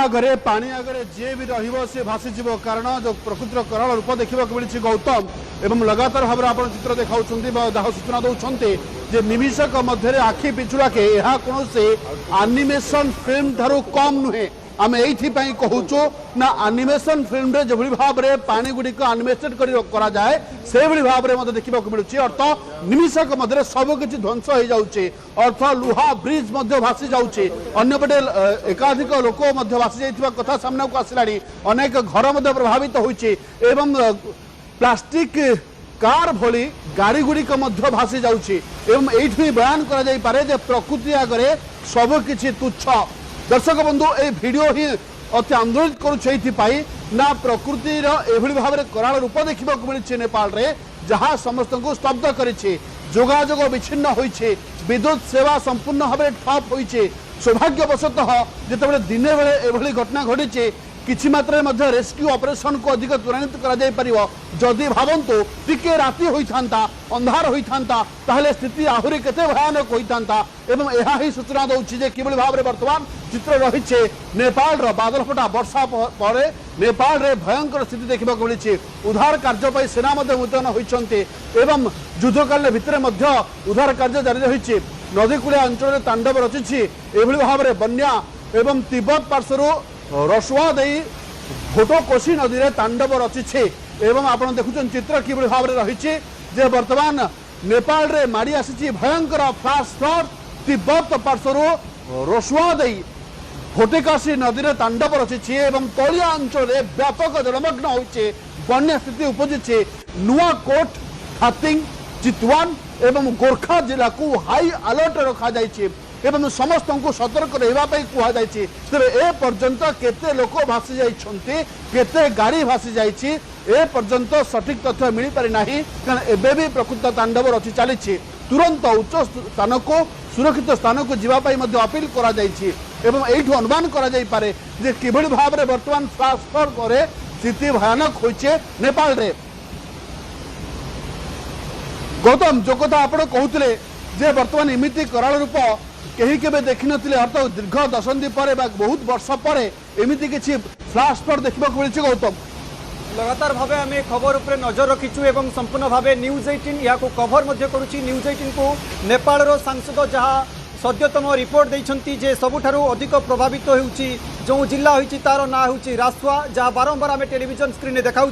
आगे पानी आगे जी भी रे भासीज कारण जो प्रकृतिर कराल रूप देखा मिली गौतम एवं लगातार भाव में आप चित्र देखा सूचना दौरान जे निमिषक मध्य आखि पिछुड़ाके यह कौन से एनिमेशन फिल्म ठारू कम नुहे आम ये कहूचु ना एनिमेशन फिल्म जो भाव में पानी गुड़िक एनिमेटेड करा जाए से भाव में देखा मिलूँ अर्थ निमिषक मध्य सबकि ध्वंस हो जाऊे अर्थ लुहा ब्रिज भासी जाऊे अंपटे एकाधिक लोक भासी जाइथिबा कथा सामना को आसला अनेक घर प्रभावित होइछे एवं प्लास्टिक कार भली गाड़ी गुड़िक भासी जाऊे एवं ये बयान करा जाई पारे जे प्रकृति आगे सबकि तुच्छ। दर्शक बंधु ए वीडियो ही अति आंदोलित करुपाई ना प्रकृतिर एभली भाव में कराल रूप देखा मिली नेपाल रे जहाँ समस्त को स्तब्ध करिछे जोगाजोग विच्छिन्न होइछे विद्युत सेवा संपूर्ण भाव में ठप होइछे। सौभाग्यवशतः जिते दिने बेले एभली घटना घटी किछि मात्रा में रेस्क्यू ऑपरेशन को अधिक त्वरान्वित करा जाय परिबो जदि भावंतु टिके राति होइथांता अंधार होइथांता ताहले स्थिति आहुरी केते भयानक होइथांता एवं एहा ही सूचना दउछि जे किबळी भाव रे वर्तमान चित्र रहिछे नेपाल रो बादल फटा वर्षा परे नेपाल रे भयंकर स्थिति देखिबा को मिलिछि। उद्धार कार्य पई सेना मध्ये मुतयन होइछन्ते एवं युद्धकाल भितरे मध्ये उद्धार कार्य जारी रहिछि। नदीकूलिया अंचल रे तांडव रचिछि एभली भाव रे बन्या एवं तिब्बत पार्श्वरु रसुआ दे भोटो कोशी नदी में तांडव रचिछे एवं आप देखुन चित्र कि भाव में रही जे वर्तमान नेपाल रे माड़ी आसी भयंकर फ्लाश फ्लड तिब्बत पार्श्वर रसुआ दे भोटेकाशी नदी में तांडव रचिछे एवं तलिया अंचल में व्यापक जलमग्न होइछे बन्या स्थिति उपजिछे। नुआकोट हातिंग चितवान एवं गोरखा जिला को हाई अलर्ट रखा जाइछे एवं समस्त को सतर्क रही कहुई तेरे ए पर्यंत केते लोक भासी जाइछन्ते केते गाड़ी भासी जाइछि ए पर्यंत सठिक तथ्य मिल पारि नाही कारण एबे भी प्रकृत तांडव रचि चली तुरंत उच्च स्थान को सुरक्षित स्थान को जीवाई अपील करा जाइछि एवं एठू अनुमान करा जाई पारे जे किभଳି भाव में वर्तमान फ्लाश फ्लड करे स्थिति भयानक होइछे नेपाल रे। गौतम जो कथा आपण कहूतिले जे वर्तमान इमिति कराल रूप कहीं के देखी नथिले अर्थात दीर्घ दशंधि पर बहुत वर्ष पर एमती किसी फ्लाश फ्लड देखा मिली। गौतम लगातार भाव आम खबर उपर नजर रखीचु एवं संपूर्ण भाव न्यूज 18 या कभर करुच्ची। न्यूज 18 को नेपाल सांसद जहाँ सद्यतम रिपोर्ट देइछंती जे सबुठारु अधिक प्रभावित होउची जो जिला होइची तार ना होउची रासुआ जहाँ बारंबार आम टेलीविजन स्क्रीन में देखाऊँ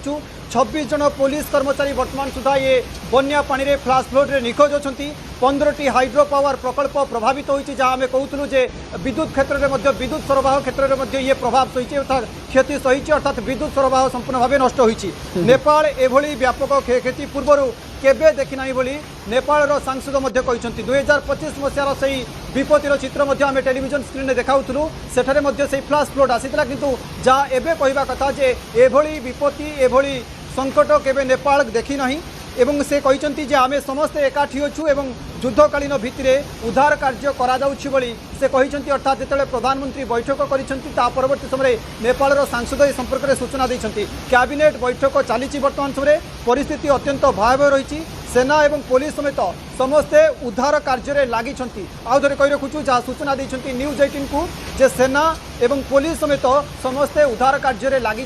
26 जन पुलिस कर्मचारी वर्तमान सुधा ये बन्या पानी रे फ्लाश फ्लड रे निखोज अछंती 15टी हाइड्रो पावर प्रकल्प प्रभावित होइची जहाँ आम कहूँ जे विद्युत क्षेत्र में विद्युत सरबराह क्षेत्र में ये प्रभाव सही अर्थात क्षति सही अर्थात विद्युत सरबराह संपूर्ण भाव नष्ट होइची। नेपाल एभली व्यापक क्षति पूर्व केबे देखि नाही बोली नेपाल सांसद मध्य कहते 2025 मसीहार से विपत्तिर चित्र आम टेलीविजन स्क्रीन में देखाऊँ सेठारे मध्य से फ्लाश फ्लड आसीला किंतु जहाँ एबे कहवा कथा जे एभली विपत्ति एभली संकट केबे नेपाल देखि नाही एवं से कहते जे आमे समस्ते एकाठी अच्छु एवं युद्धकालीन भित्तिरे उद्धार कार्य करा जाउछि बोली से कहते अर्थात जिते प्रधानमंत्री बैठक करिसेंती ता परवर्ती समय नेपाल सांसद ए संपर्क में सूचना देइछंती कैबिनेट बैठक चली वर्तमान समय परिस्थिति अत्यंत भयावह रही सेना एवं पुलिस समेत समस्ते उद्धार कार्य लगी आउ थे कही रखुचु जहाँ सूचना देइछंती न्यूज 18 को जे सेना एवं पुलिस समेत समस्ते उद्धार कार्य लगी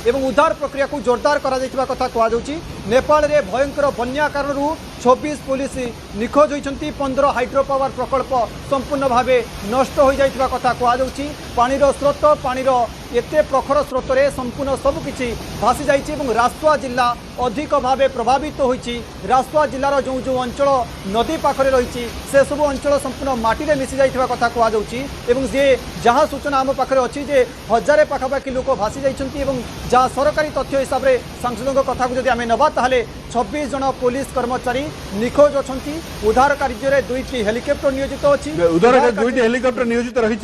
एवं उद्धार प्रक्रिया को जोरदार करा जाइतिबा कथा कहुछि। नेपाल रे भयंकर बन्या कारण 26 पुलिस निखोज होइछंती 15 हाइड्रो पावर प्रकल्प संपूर्ण भाव नष्ट हो जाइतिबा कथा कहुछि। पानीर स्रोत पानीर एते प्रखर स्रोत रे संपूर्ण सबकिछि भासी जाइछि एवं रासुआ जिला अधिक भाव प्रभावित होइछि। रासुआ जिलार जो जो अंचल नदी पाखरे रही से सब अंचल संपूर्ण माटी रे मिसी जाइतिबा कथा कहुछि एवं जे जहाँ सूचना आम पाखे अच्छी जे 1000 पाखापाखि लोक भासी जाइछंती एवं जहाँ सरकारी तथ्य हिसाब से सांसदों कथा को जदि आम नबा ताहले 26 जन पुलिस कर्मचारी निखोज अछंती। उद्धार कार्य 2टी हेलिकॉप्टर नियोजित अछि उद्धार 2टी हेलिकॉप्टर नियोजित रही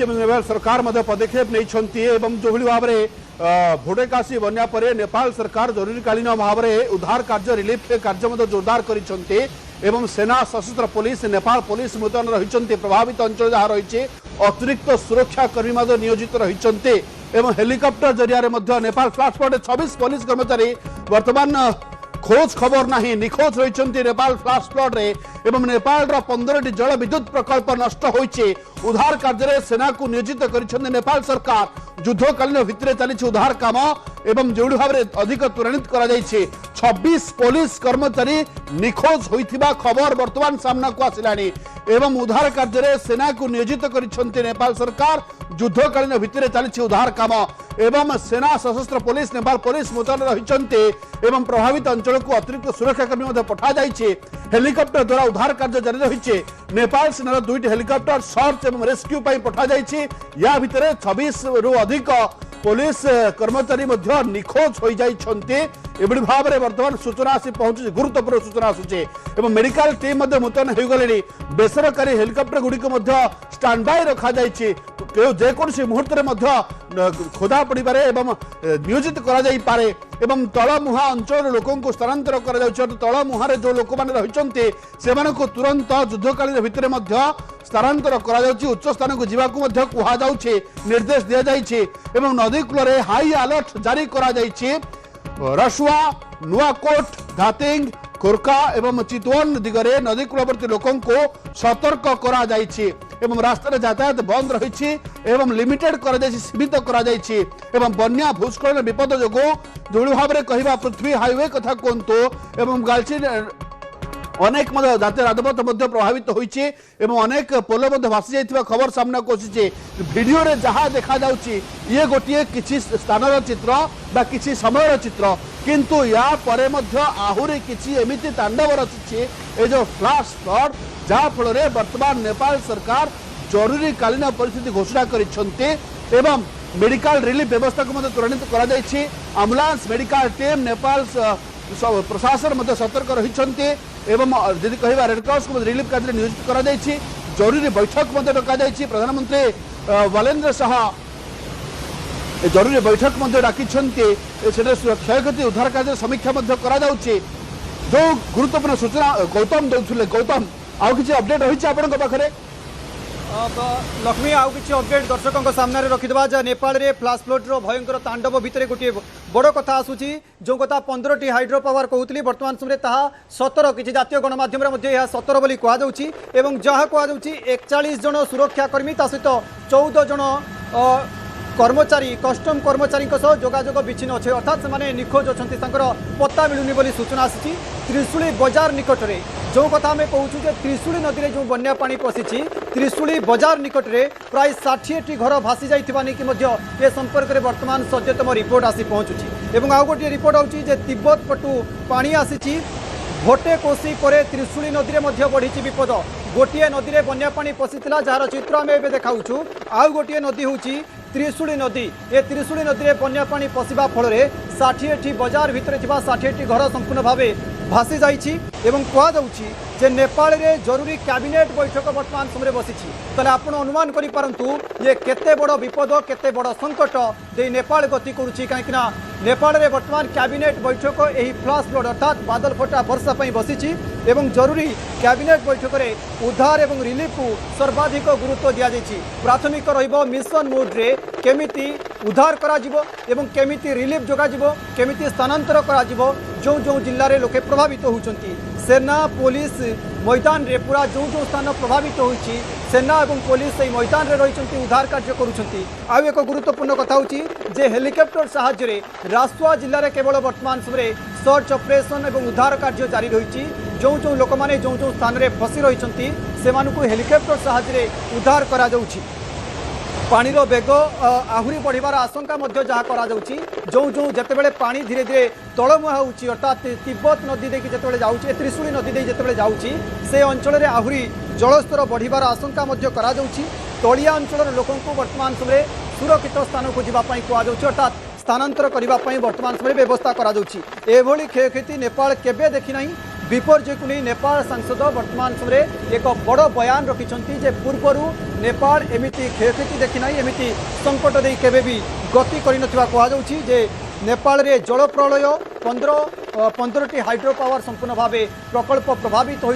सरकार पदक्षेप नहीं एवं जो भाव में भोटेकाशी बन्या पर नेपाल सरकार जरूरीकालीन भाव में उद्धार कार्य रिलीफ कार्य जोरदार करिसेंते एवं सेना सशस्त्र पुलिस नेपाल पुलिस मुतयन रही प्रभावित अंचल जहाँ रही अतिरिक्त सुरक्षा कर्मी नियोजित रही एवं हेलिकॉप्टर जरिया नेपाल फ्लाश फ्लड 26 पुलिस कर्मचारी वर्तमान खोज खबर नहीं निखोज रही नेपाल फ्लाश फ्लड रे एवं नेपाल 15टी जल विद्युत प्रकल्प नष्ट होइछे उद्धार कार्य सेना को नियोजित कर नेपाल सरकार युद्धकालीन भित्तिरे चली उद्धार काम एवं जो भाव में अधिक त्वरान्वित कर 26 पुलिस कर्मचारी निखोज होइथिबा खबर वर्तमान सामना को आसिलानी एवं उद्धार कार्य सेना को नियोजित कर नेपाल सरकार युद्धकालीन भित्तिरे चली उद्धार काम एवं सेना सशस्त्र पुलिस नेपाल पुलिस मुतयन रही एवं प्रभावित अंचल को अतिरिक्त सुरक्षाकर्मी पठा जाइए हेलिकप्टर द्वारा उद्धार कार्य जारी रही नेपाल सेनार 2टी हेलिकप्टर सर्च एवं रेस्क्यू पठा जाइए या भितर 26 रु अधिक पुलिस कर्मचारी निखोज हो जाइछन्ते एबडी भाव में वर्तमान सूचना आसी पहुंची गुरुत्वपूर्ण सूचना आसुचे एवं मेडिकल टीम मुतयन हो गले बेसरकारी हेलिकप्टर गुड़िक स्टैंड बाय रखा जाइए जेकोसी मुहूर्त में खोदा पड़ पारे एवं नियोजित करे एवं तलमुहा अंचल लोक स्थानांतर तलमुहार जो लोक मैंने रही से तुरंत युद्धकालीन भितर स्थानांतर उच्च स्थान को जावाक कहुचे निर्देश दि जाइए एवं नदी कूल हाई अलर्ट जारी करा रसुआ नुआकोट धातिंग खोरका एवं चितवन दिगरे नदी कूलवर्ती लोकों को सतर्क करा जाइए एवं रास्ता यातायात बंद रही एवं लिमिटेड सीमित एवं बन्या भूस्खलन विपद जो भाव में कहवा पृथ्वी हाईवे कथा कहतु एवं गालची अनेक जातीय राजपथ प्रभावित होइछे एवं अनेक पोल भासी जाइथिबा खबर सामना को आसीछे वीडियो रे जहाँ देखा जाउछि ये गोटे किछि स्थानर चित्र बा किछि समयर चित्र किंतु या परे मध्य आहुरी किछि एमिति तांडव रचिछे ए जो फ्लाश फ्लड जहाँ फल वर्तमान नेपाल सरकार जरूरी कालीन परिस्थिति घोषणा करिसंते एवं मेडिकल रिलीफ व्यवस्था को त्वरान्वित करा जाइछि एम्बुलेंस मेडिकल टीम नेपाल प्रशासन सतर्क रही एवं यदि कह रेडक्रॉस को रिलीफ कार्य नियोजित करा जाइछि जरूरी बैठक डका जाइछि प्रधानमंत्री बालेन्द्र शाह जरूरी बैठक डाकी क्षयक्षति उद्धार कार्य समीक्षा करा जाउछि जो गुरुत्वपूर्ण सूचना गौतम दौले गौतम आउ किछि अपडेट रही आपन पाखरे लक्ष्मी आउ किसी अपडेट दर्शकों सामने रखिदेवा जे नेपाल रे फ्लाश फ्लड भयंकर तांडव भितर गोटे बड़ कथा आसूची जो कथा 15टी हाइड्रो पावर कहूली वर्तमान समय ताहा 17 किसी जातीय गणमाध्यम 17 बोली कहुच्छी एवं जहाँ कहुच्छी 41 जन सुरक्षाकर्मी ता सहित 14 जन कर्मचारी कस्टम कर्मचारी जोगाजोग विच्छिन्न अच्छे अर्थात से निखोज अच्छा पत्ता मिलूनी बोली सूचना आसी त्रिशूली बजार निकट में जो कथा आम कहूँ त्रिशूली नदी में जो बन्या पानी पशिची त्रिशूली बजार निकट में प्राय 60टी घर भासी जाइए संपर्क में वर्तमान सद्यतम रिपोर्ट आसी पहुँचुची एवं आउ गोटे रिपोर्ट आउची जे तिब्बत पटु पानी आसी भोटे कोसी पर त्रिशूली नदी में बढ़ी विपद गोटे नदी में बन्या पानी पशिला जार चित्र आम ए देखाऊँ आउ गोटे नदी हूँ त्रिशूली नदी ए त्रिशूली नदी में बन्या पानी पशिबा फल 60टी बजार भितर 60टी घर संपूर्ण भाव भासी जाइछि एवं कहुच्छी जे नेपाल रे जरूरी कैबिनेट बैठक वर्तमान समय बसी ताले आपण अनुमान करि पारंतु ये केते बड़ विपद केते बड़ संकट दे नेपाल गति करुछि कहीं नेपाल रे वर्तमान कैबिनेट बैठक एही फ्लाश फ्लड अर्थात बादल फटा वर्षा पई बसी एवं जरूरी कैबिनेट बैठक रे उद्धार एवं रिलीफ को सर्वाधिक गुरुत्व दिया जाइछि प्राथमिक रहिबो मिशन मोड रे केमिति उद्धार करा जिवो एवं केमिति रिलीफ जोगा जिवो केमिति स्थानांतर करा जिवो जो जो जिल्ला रे लोके प्रभावित होउछंती सेना पुलिस मैदान रे पूरा जो जो स्थान प्रभावित होइछि सेना और पुलिस से मैदान रे रही उद्धार कार्य करुछंती आउ एक गुरुत्वपूर्ण कथा होछि जे हेलिकॉप्टर सहायता रे रासुआ जिल्ला रे केवल वर्तमान समय सर्च ऑपरेशन और उद्धार कार्य जारी रही जो जो लोक माने जो जो स्थान रे फसी रही से हेलिकॉप्टर सहायता रे उद्धार करा जाउछि पानी बेग आहुरी बढ़िबार आशंका जहाँ करा जो जो जितेबाला पानी धीरे धीरे तलमुहा होउछि अर्थात तिब्बत नदी देखिए जितेबाला जाउछि त्रिशूली नदी दे जितेबाला जाउछि से अंचल रे आहुरी जलस्तर बढ़िबार आशंका करा जाउछि तलिया अंचल लोकों को वर्तमान समय सुरक्षित स्थान को जावाई कहुच्छी अर्थात स्थानांतर करने वर्तमान समय व्यवस्था करा जाउछि एभली क्षयक्षति नेपाल केबे देखि नाही विपर्यय को नहीं नेपाल सांसद वर्तमान समय एक बड़ बयान रखिंट जे पूर्वर नेपाल एमिति क्षयक्षति देखि नाही एमिति संकट दे केबे भी गति करि नथिबा कहुच्छी जे नेपाल रे जल प्रलय 15टी हाइड्रो पावर संपूर्ण भाव प्रकल्प प्रभावित हो